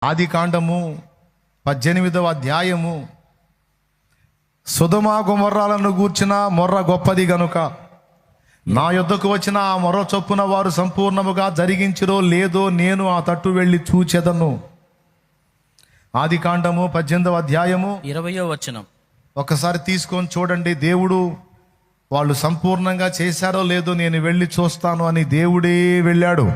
ఆదికాండము 18వ అధ్యాయము, సొదొమ గొమొర్రాలను గూర్చిన మొర్ర గొప్పది గనుక నా యొద్దకు వచ్చిన ఆ మొర్ర చొప్పున వారు సంపూర్ణముగా జరిగించిరో లేదో నేను ఆ తట్టు వెళ్ళి చూచెదను. ఆదికాండము 18వ అధ్యాయము 20వ వచనం. ఒకసారి తీసుకొని చూడండి. దేవుడు వాళ్ళు సంపూర్ణంగా చేశారో లేదో నేను వెళ్ళి చూస్తాను అని దేవుడే వెళ్ళాడు.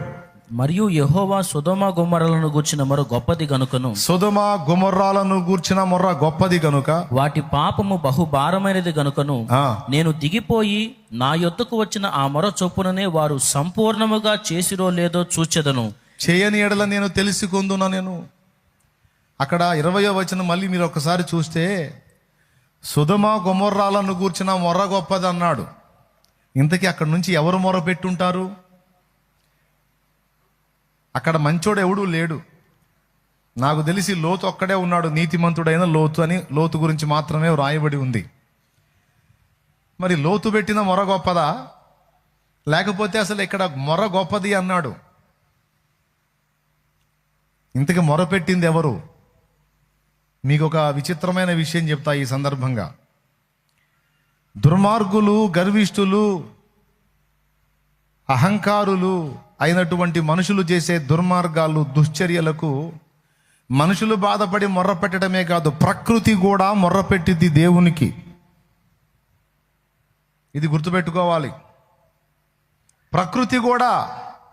మరియు యెహోవా సొదొమ గొమొర్రాలను గూర్చిన మొర్ర గొప్పది గనుకను, సొదొమ గొమొర్రాలను గూర్చిన మొర్ర గొప్పది గనుక వాటి పాపము బహుభారమైనది గనుకను నేను దిగిపోయి నా యొద్దకు వచ్చిన ఆ మొర్ర చొప్పుననే వారు సంపూర్ణముగా చేసిరో లేదో చూచెదను. చేయని ఎడల నేను తెలుసుకుందునా. నేను అక్కడ 20వ వచనం మళ్ళీ మీరు ఒకసారి చూస్తే సొదొమ గొమొర్రాలను గూర్చిన మొర్ర గొప్పది అన్నాడు. ఇంతకీ అక్కడ నుంచి ఎవరు మొర్ర పెట్టుంటారు? అక్కడ మంచోడు ఎవడూ లేడు. నాకు తెలిసి లోతు ఒక్కడే ఉన్నాడు, నీతిమంతుడైన లోతు అని. లోతు గురించి మాత్రమే వ్రాయబడి ఉంది. మరి లోతు పెట్టిన మొర గొప్పదా, లేకపోతే అసలు ఇక్కడ మొర గొప్పది అన్నాడు? ఇంతకీ మొర పెట్టింది ఎవరు? మీకు ఒక విచిత్రమైన విషయం చెప్తా ఈ సందర్భంగా. దుర్మార్గులు, గర్విష్ఠులు, అహంకారులు అయినటువంటి మనుషులు చేసే దుర్మార్గాలు, దుశ్చర్యలకు మనుషులు బాధపడి మొర్ర పెట్టడమే కాదు, ప్రకృతి కూడా మొర్ర పెట్టిద్ది దేవునికి. ఇది గుర్తుపెట్టుకోవాలి. ప్రకృతి కూడా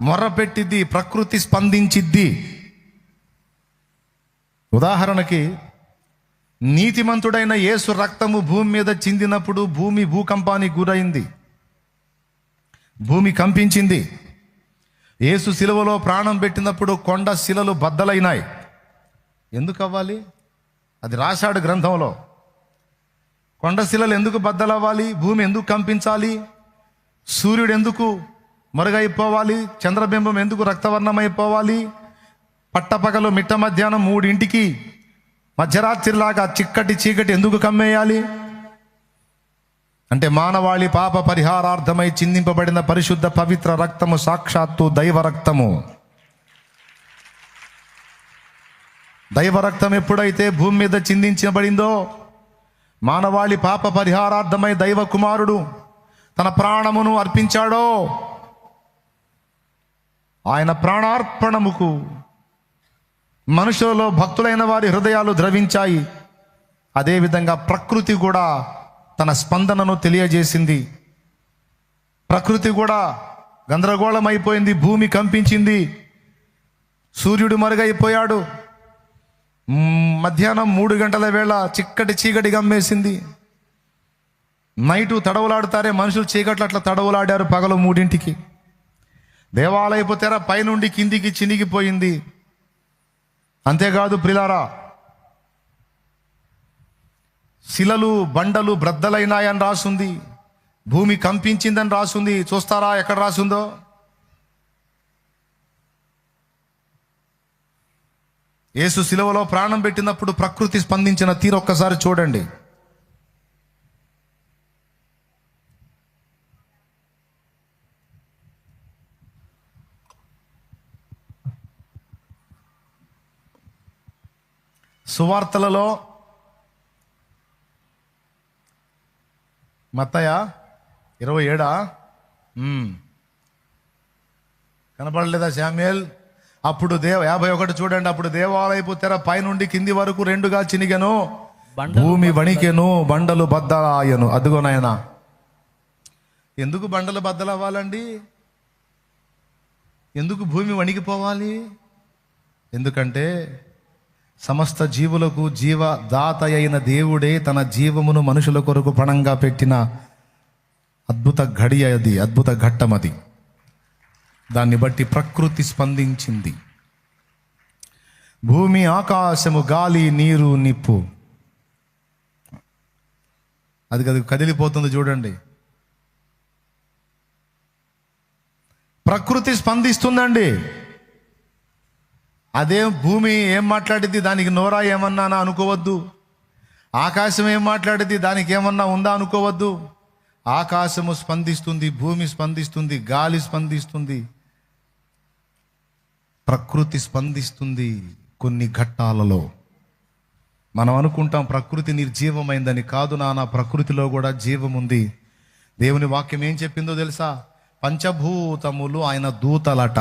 మొర్ర పెట్టిద్ది, ప్రకృతి స్పందించిద్ది. ఉదాహరణకి, నీతిమంతుడైన యేసు రక్తము భూమి మీద చిందినప్పుడు భూమి భూకంపానికి గురైంది, భూమి కంపించింది. యేసు శిలువలో ప్రాణం పెట్టినప్పుడు కొండ శిలలు బద్దలైనాయి. ఎందుకు అవ్వాలి? అది రాశాడు గ్రంథంలో. కొండ శిలలు ఎందుకు బద్దలవ్వాలి? భూమి ఎందుకు కంపించాలి? సూర్యుడు ఎందుకు మరుగైపోవాలి? చంద్రబింబం ఎందుకు రక్తవర్ణమైపోవాలి? పట్టపగలు మిట్ట మధ్యాహ్నం 3 మధ్యరాత్రిలాగా చిక్కటి చీకటి ఎందుకు కమ్మేయాలి? అంటే మానవాళి పాప పరిహారార్థమై చిందింపబడిన పరిశుద్ధ పవిత్ర రక్తము సాక్షాత్తు దైవ రక్తము. దైవ రక్తం ఎప్పుడైతే భూమి మీద చిందించబడిందో, మానవాళి పాప పరిహారార్థమై దైవ కుమారుడు తన ప్రాణమును అర్పించాడో, ఆయన ప్రాణార్పణముకు మనుషులలో భక్తులైన వారి హృదయాలు ద్రవించాయి. అదేవిధంగా ప్రకృతి కూడా తన స్పందనను తెలియజేసింది. ప్రకృతి కూడా గందరగోళం అయిపోయింది, భూమి కంపించింది, సూర్యుడు మరుగైపోయాడు. మధ్యాహ్నం 3 గంటల వేళ చిక్కటి చీకటి గమ్మేసింది. నైటు తడవలాడుతారే మనుషులు, చీకట్లు అట్లా తడవలాడారు పగలు 3. దేవాలయపు తెర పైనుండి కిందికి చినిగిపోయింది. అంతేకాదు ప్రిలారా, శిలలు బండలు బ్రద్దలైనాయని రాసుంది, భూమి కంపించిందని రాసుంది. చూస్తారా ఎక్కడ రాసుందో? యేసు శిలువలో ప్రాణం పెట్టినప్పుడు ప్రకృతి స్పందించిన తీరు ఒక్కసారి చూడండి. సువార్తలలో మత్తయి 27 కనపడలేదా శామ్యూయల్? అప్పుడు 51 చూడండి. అప్పుడు దేవాలయపు తెర పైనుండి కింది వరకు 2గా చినిగెను, భూమి వణికెను, బండలు బద్దలాయను. అదిగో నాయనా, ఎందుకు బండలు బద్దలవ్వాలండి? ఎందుకు భూమి వణికిపోవాలి? ఎందుకంటే సమస్త జీవులకు జీవదాత అయిన దేవుడే తన జీవమును మనుషుల కొరకు పణంగా పెట్టిన అద్భుత ఘడియ అది, అద్భుత ఘట్టం అది. దాన్ని బట్టి ప్రకృతి స్పందించింది. భూమి, ఆకాశము, గాలి, నీరు, నిప్పు అది కదిలిపోతుంది చూడండి. ప్రకృతి స్పందిస్తుందండి. అదే భూమి ఏం మాట్లాడిద్ది? దానికి నోరా ఏమన్నా అనుకోవద్దు. ఆకాశం ఏం మాట్లాడిద్ది? దానికి ఏమన్నా ఉందా అనుకోవద్దు. ఆకాశము స్పందిస్తుంది, భూమి స్పందిస్తుంది, గాలి స్పందిస్తుంది, ప్రకృతి స్పందిస్తుంది. కొన్ని ఘట్టాలలో. మనం అనుకుంటాం ప్రకృతి నిర్జీవమైందని. కాదు నాన్న, ప్రకృతిలో కూడా జీవం ఉంది. దేవుని వాక్యం ఏం చెప్పిందో తెలుసా? పంచభూతములు ఆయన దూతలట.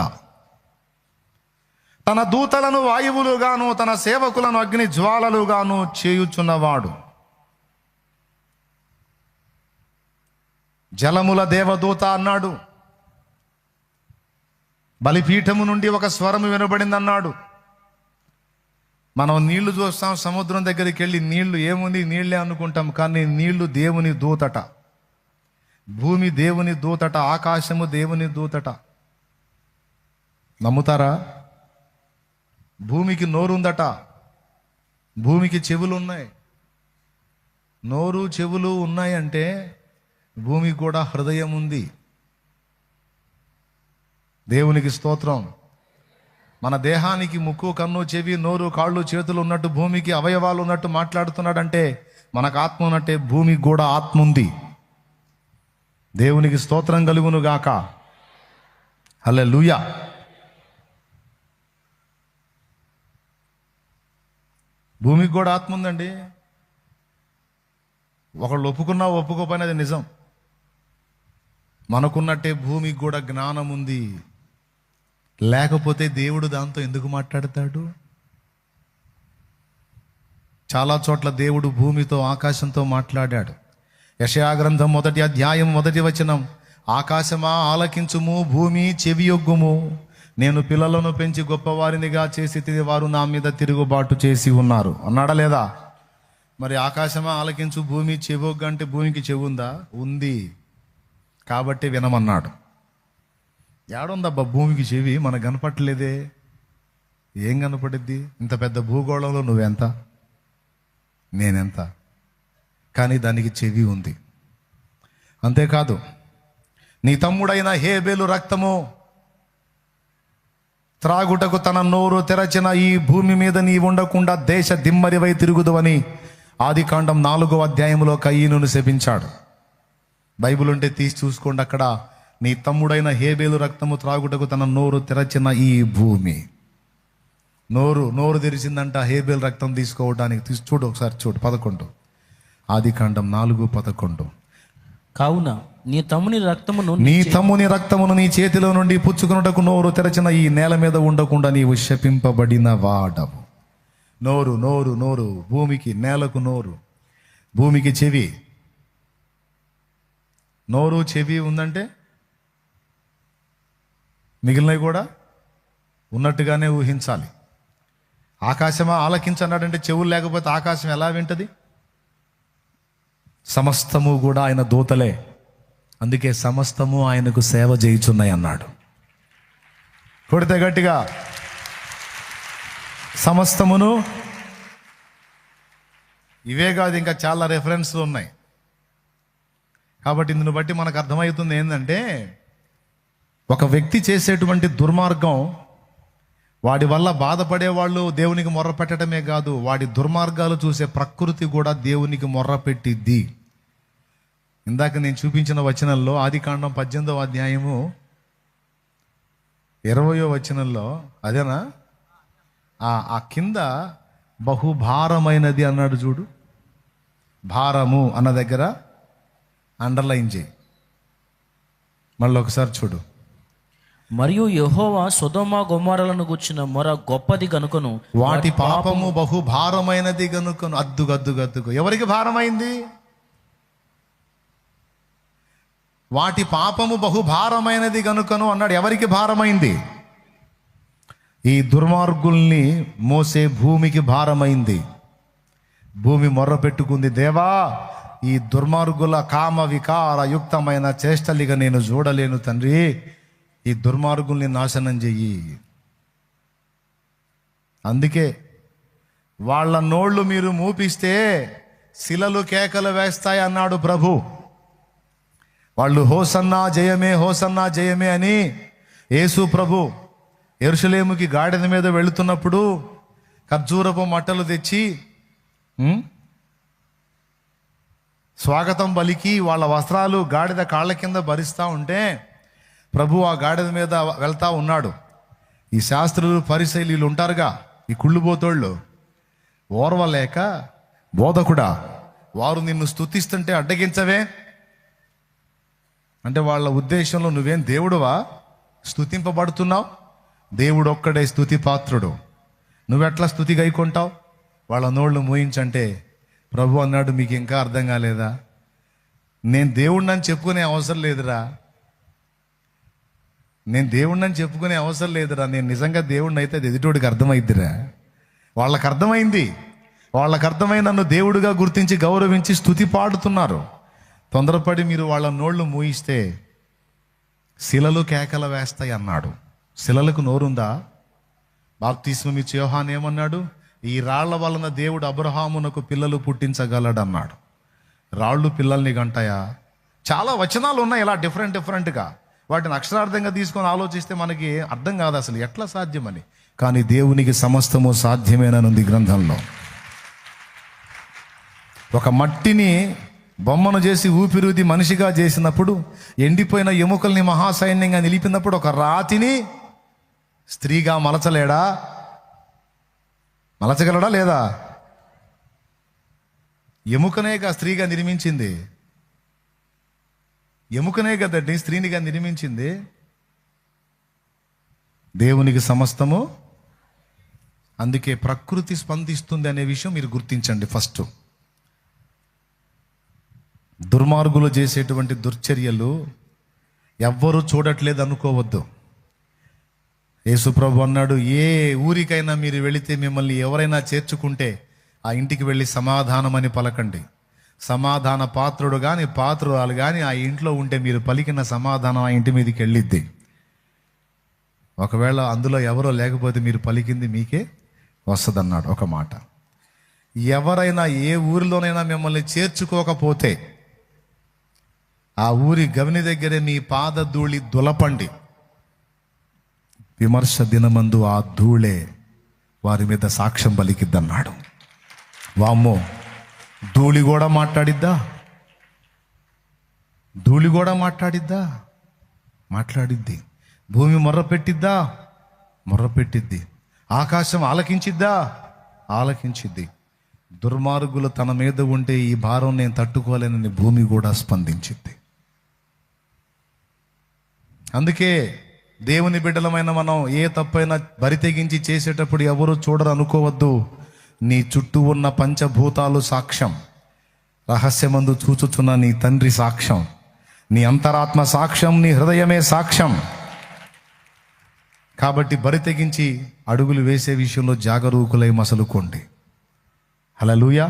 తన దూతలను వాయువులుగాను తన సేవకులను అగ్ని జ్వాలలుగాను చేయుచున్నవాడు. జలముల దేవదూత అన్నాడు. బలిపీఠము నుండి ఒక స్వరము వినబడింది అన్నాడు. మనం నీళ్లు చూస్తాం, సముద్రం దగ్గరికి వెళ్ళి నీళ్లు ఏముంది, నీళ్లే అనుకుంటాం. కానీ నీళ్లు దేవుని దూతట, భూమి దేవుని దూతట, ఆకాశము దేవుని దూతట. నమ్ముతారా? భూమికి నోరుందట, భూమికి చెవులు ఉన్నాయి. నోరు చెవులు ఉన్నాయంటే భూమికి కూడా హృదయం ఉంది. దేవునికి స్తోత్రం. మన దేహానికి ముక్కు, కన్ను, చెవి, నోరు, కాళ్ళు, చేతులు ఉన్నట్టు భూమికి అవయవాలు ఉన్నట్టు మాట్లాడుతున్నాడంటే మనకు ఆత్మ ఉన్నట్టే భూమికి కూడా ఆత్మ ఉంది. దేవునికి స్తోత్రం కలుగును గాక. హల్లెలూయా. భూమికి కూడా ఆత్మ ఉందండి. ఒకళ్ళు ఒప్పుకున్నా ఒప్పుకోపోయినా అది నిజం. మనకున్నట్టే భూమికి కూడా జ్ఞానం ఉంది. లేకపోతే దేవుడు దాంతో ఎందుకు మాట్లాడతాడు? చాలా చోట్ల దేవుడు భూమితో, ఆకాశంతో మాట్లాడాడు. యెషయా గ్రంథం 1వ అధ్యాయం 1వ వచనం, ఆకాశమా ఆలకించుము, భూమి చెవియొగ్గుము, నేను పిల్లలను పెంచి గొప్పవారినిగా చేసి తిని వారు నా మీద తిరుగుబాటు చేసి ఉన్నారు అన్నాడా లేదా? మరి ఆకాశమా ఆలకించు, భూమి చెవొగ్గు అంటే భూమికి చెవి ఉందా? ఉంది. కాబట్టి వినమన్నాడు. ఏడుందబ్బా భూమికి చెవి? మనకు కనపట్టలేదే. ఏం కనపడిద్ది? ఇంత పెద్ద భూగోళంలో నువ్వెంత, నేనెంత? కానీ దానికి చెవి ఉంది. అంతేకాదు, నీ తమ్ముడైన హేబేలు రక్తము త్రాగుటకు తన నోరు తెరచిన ఈ భూమి మీద నీ ఉండకుండా దేశ దిమ్మరివై తిరుగుదువని ఆదికాండం 4వ అధ్యాయంలో కయీనును శపించాడు. బైబిల్ ఉంటే తీసి చూసుకోండి. అక్కడ నీ తమ్ముడైన హేబేలు రక్తము త్రాగుటకు తన నోరు తెరచిన ఈ భూమి. నోరు తెరిచిందంట హేబేలు రక్తం తీసుకోవడానికి. చూడు ఒకసారి, చూడు 11, ఆదికాండం 4:11. కావున నీ తమ్ముని రక్తమును నీ చేతిలో నుండి పుచ్చుకున్నటకు నోరు తెరచిన ఈ నేల మీద ఉండకుండా నీవు శపింపబడిన వాడవు. నోరు నోరు నోరు భూమికి, నేలకు నోరు, భూమికి చెవి. నోరు చెవి ఉందంటే మిగిలినవి కూడా ఉన్నట్టుగానే ఊహించాలి. ఆకాశమా ఆలకించన్నాడంటే చెవులు లేకపోతే ఆకాశం ఎలా వింటది? సమస్తము కూడా ఆయన దూతలే. అందుకే సమస్తము ఆయనకు సేవ చేయుచున్నాయి అన్నాడు. కొడితే గట్టిగా, సమస్తమును. ఇవే కాదు, ఇంకా చాలా రెఫరెన్స్లు ఉన్నాయి. కాబట్టి ఇందును బట్టి మనకు అర్థమవుతుంది ఏంటంటే, ఒక వ్యక్తి చేసేటువంటి దుర్మార్గం, వాడి వల్ల బాధపడేవాళ్ళు దేవునికి మొర్ర పెట్టడమే కాదు, వాడి దుర్మార్గాలు చూసే ప్రకృతి కూడా దేవునికి మొర్ర పెట్టిద్ది. ఇందాక నేను చూపించిన వచనంలో ఆదికాండం 18వ అధ్యాయము 20వ వచనంలో అదేనా, ఆ కింద బహుభారమైనది అన్నాడు చూడు. భారము అన్న దగ్గర అండర్లైన్ చేయి. మళ్ళీ ఒకసారి చూడు. మరియు యెహోవా సొదొమ గొమొర్రాలను గూర్చిన మొర గొప్పది గనుకను వాటి పాపము బహుభారమైనది గనుకను. అద్దుగద్దుగద్దుగు. ఎవరికి భారమైంది? వాటి పాపము బహుభారమైనది గనుకను అన్నాడు. ఎవరికి భారమైంది? ఈ దుర్మార్గుల్ని మోసే భూమికి భారమైంది. భూమి మొర్ర పెట్టుకుంది, దేవా ఈ దుర్మార్గుల కామ వికార యుక్తమైన చేష్టలిగా నేను చూడలేను తండ్రి, ఈ దుర్మార్గుల్ని నాశనం చెయ్యి. అందుకే వాళ్ళ నోళ్ళు మీరు మూపిస్తే శిలలు కేకలు వేస్తాయి అన్నాడు ప్రభు. వాళ్ళు హోసన్నా జయమే, హోసన్నా జయమే అని యేసు ప్రభు యెరూషలేముకి గాడిద మీద వెళుతున్నప్పుడు ఖర్జూరపు మట్టలు తెచ్చి స్వాగతం పలికి వాళ్ళ వస్త్రాలు గాడిద కాళ్ళ కింద భరిస్తూ ఉంటే ప్రభు ఆ గాడిద మీద వెళ్తా ఉన్నాడు. ఈ శాస్త్రులు పరిసయ్యులు ఉంటారుగా, ఈ కుళ్ళుబోతోళ్ళు ఓర్వలేక, బోధకుడా వారు నిన్ను స్తుతిస్తుంటే అడ్డగించవే అంటే వాళ్ళ ఉద్దేశంలో నువ్వేం దేవుడువా, స్తుతింపబడుతున్నావు? దేవుడు ఒక్కడే స్తుతి పాత్రుడు, నువ్వెట్లా స్తుతి గైకొంటావు? వాళ్ళ నోళ్ళు మూయించంటే ప్రభు అన్నాడు, మీకు ఇంకా అర్థం కాలేదా? నేను దేవుడినని చెప్పుకునే అవసరం లేదురా, నేను దేవుడినని చెప్పుకునే అవసరం లేదురా, నేను నిజంగా దేవుడిని అయితే అది ఎదుటోడికి అర్థమైద్దిరా. వాళ్ళకి అర్థమైంది, వాళ్ళకి అర్థమై నన్ను దేవుడిగా గుర్తించి గౌరవించి స్తుతి పాడుతున్నారు. తొందరపడి మీరు వాళ్ళ నోళ్ళు మూయిస్తే శిలలు కేకలు వేస్తాయి అన్నాడు. శిలలకు నోరుందా? బాప్తిస్మం ఇచ్చే యోహాను ఏమన్నాడు? ఈ రాళ్ల వలన దేవుడు అబ్రహామునకు పిల్లలు పుట్టించగలడు అన్నాడు. రాళ్ళు పిల్లల్ని గంటాయా? చాలా వచనాలు ఉన్నాయి ఇలా డిఫరెంట్గా. వాటిని అక్షరార్థంగా తీసుకొని ఆలోచిస్తే మనకి అర్థం కాదు అసలు ఎట్లా సాధ్యమని. కానీ దేవునికి సమస్తము సాధ్యమేననుంది గ్రంథంలో. ఒక మట్టిని బొమ్మను చేసి ఊపిరిది మనిషిగా చేసినప్పుడు, ఎండిపోయిన ఎముకల్ని మహాసైన్యంగా నిలిపినప్పుడు, ఒక రాతిని స్త్రీగా మలచలేడా? మలచగలడా లేదా? ఎముకనేగా స్త్రీగా నిర్మించింది, ఎముకనే కదండి స్త్రీనిగా నిర్మించింది. దేవునికి సమస్తము. అందుకే ప్రకృతి స్పందిస్తుంది అనే విషయం మీరు గుర్తించండి. ఫస్ట్ దుర్మార్గులు చేసేటువంటి దుర్చర్యలు ఎవ్వరూ చూడట్లేదు అనుకోవద్దు. యేసుప్రభు అన్నాడు, ఏ ఊరికైనా మీరు వెళితే మిమ్మల్ని ఎవరైనా చేర్చుకుంటే ఆ ఇంటికి వెళ్ళి సమాధానం అని పలకండి. సమాధాన పాత్రుడు కానీ పాత్రురాలు కానీ ఆ ఇంట్లో ఉంటే మీరు పలికిన సమాధానం ఆ ఇంటి మీదకి వెళ్ళిద్ది. ఒకవేళ అందులో ఎవరో లేకపోతే మీరు పలికింది మీకే వస్తుందన్నాడు. ఒక మాట, ఎవరైనా ఏ ఊరిలోనైనా మిమ్మల్ని చేర్చుకోకపోతే ఆ ఊరి గవిని దగ్గరే మీ పాద ధూళి దులపండి. విమర్శ దినమందు ఆ ధూళే వారి మీద సాక్ష్యం పలికిద్దన్నాడు. వామ్మో, ధూళి కూడా మాట్లాడిద్దా? ధూళి కూడా మాట్లాడిద్దా? మాట్లాడిద్ది. భూమి మొర్ర పెట్టిద్దా? మొర్ర పెట్టిద్ది. ఆకాశం ఆలకించిద్దా? ఆలకించిద్ది. దుర్మార్గులు తన మీద ఉంటే ఈ భారం నేను తట్టుకోలేనని భూమి కూడా స్పందించిద్ది. అందుకే దేవుని బిడ్డలమైన మనం ఏ తప్పైనా బరి తెగించి చేసేటప్పుడు ఎవరు చూడరు అనుకోవద్దు. నీ చుట్టూ ఉన్న పంచభూతాలు సాక్ష్యం, రహస్యమందు చూచుచున్న నీ తండ్రి సాక్ష్యం, నీ అంతరాత్మ సాక్ష్యం, నీ హృదయమే సాక్ష్యం. కాబట్టి బరి తెగించి అడుగులు వేసే విషయంలో జాగరూకులై మసలుకోండి. హల్లెలూయా.